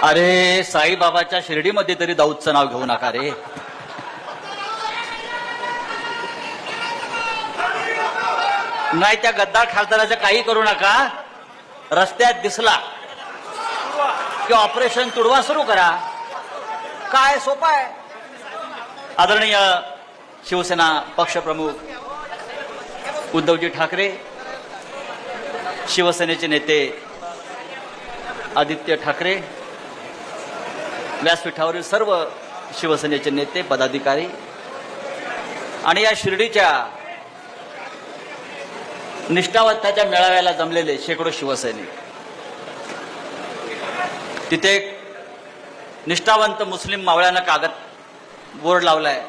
अरे साईबाबाच्या शिर्डीमध्ये तरी दाऊदचं नाव घेऊ नका रे. नाही त्या गद्दार खासदाराचं काही करू नका. रस्त्यात दिसला की ऑपरेशन तुडवा सुरू करा. काय सोपं आहे. आदरणीय शिवसेना पक्षप्रमुख उद्धवजी ठाकरे, शिवसेनेचे नेते आदित्य ठाकरे, व्यासपीठावरील सर्व शिवसेनेचे नेते पदाधिकारी आणि या शिर्डीच्या निष्ठावंताच्या मेळाव्याला जमलेले शेकडो शिवसैनिक. तिथे एक निष्ठावंत मुस्लिम मावळ्यानं कागद बोर्ड लावलाय,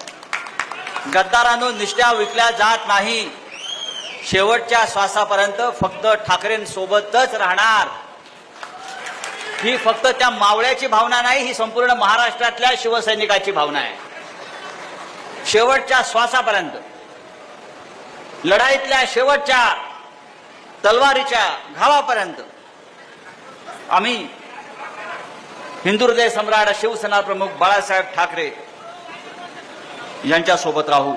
गद्दारांनो निष्ठा विकल्या जात नाही, शेवटच्या श्वासापर्यंत फक्त ठाकरेंसोबतच राहणार. ही फक्त त्या मावळ्याची भावना नाही, ही संपूर्ण महाराष्ट्रातल्या शिवसैनिकाची भावना आहे. शेवटच्या श्वासापर्यंत, लढाईतल्या शेवटच्या तलवारीच्या घावापर्यंत आम्ही हिंदू हृदय सम्राट शिवसेना प्रमुख बाळासाहेब ठाकरे यांच्या सोबत राहू.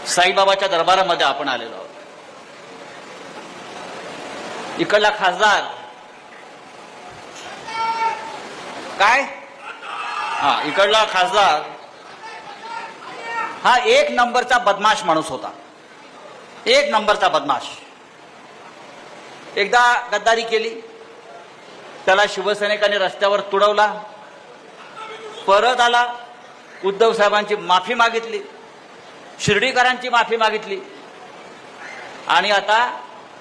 साईबाबाच्या दरबारामध्ये आपण आलेलो आहोत. इकडला खासदार काय, इकडला खासदार हा एक नंबरचा बदमाश माणूस होता. एक नंबरचा बदमाश. एकदा गद्दारी केली, त्याला शिवसैनिकांनी रस्त्यावर तुडवला, परत आला, उद्धव साहेबांची माफी मागितली, शिर्डीकरांची माफी मागितली आणि आता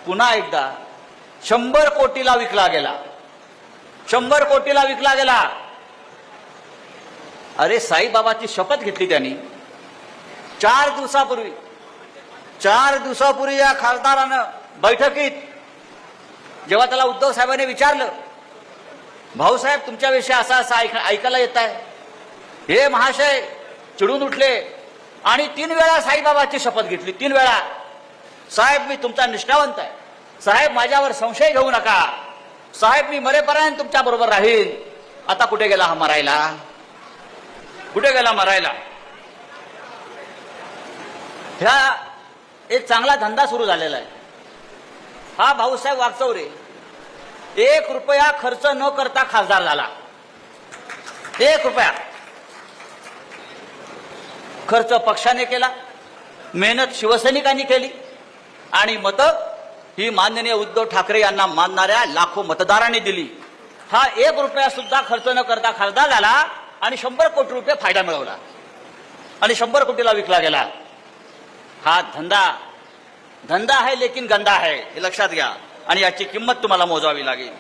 पुन्हा एकदा 100 कोटीला विकला गेला. 100 कोटीला विकला गेला. अरे साईबाबाची शपथ घेतली त्यांनी 4 दिवसापूर्वी या खासदारानं बैठकीत, जेव्हा त्याला उद्धव साहेबांनी विचारलं, भाऊसाहेब तुमच्याविषयी असा असा ऐकायला येत आहे, हे महाशय चिडून उठले आणि 3 वेळा साईबाबाची शपथ घेतली. 3 वेळा, साहेब मी तुमचा निष्ठावंत आहे, साहेब माझ्यावर संशय घेऊ नका, साहेब मी मरेपर्यंत तुमच्या बरोबर राहील. आता कुठे गेला हा मरायला? कुठे गेला मरायला? ह्या एक चांगला धंदा सुरू झालेला आहे. हा भाऊसाहेब वागचौरे 1 रुपया खर्च न करता खासदार झाला. 1 रुपया खर्च पक्षाने केला, मेहनत शिवसैनिकांनी केली आणि मतं ही माननीय उद्धव ठाकरे यांना मानणाऱ्या लाखो मतदारांनी दिली. हा 1 रुपया सुद्धा खर्च न करता खासदार झाला आणि 100 कोटी रुपये फायदा मिळवला आणि 100 कोटीला विकला गेला. हा धंदा है लेकिन गंदा है, हे लक्षात घ्या आणि याची किंमत तुम्हाला मोजावी लागेल.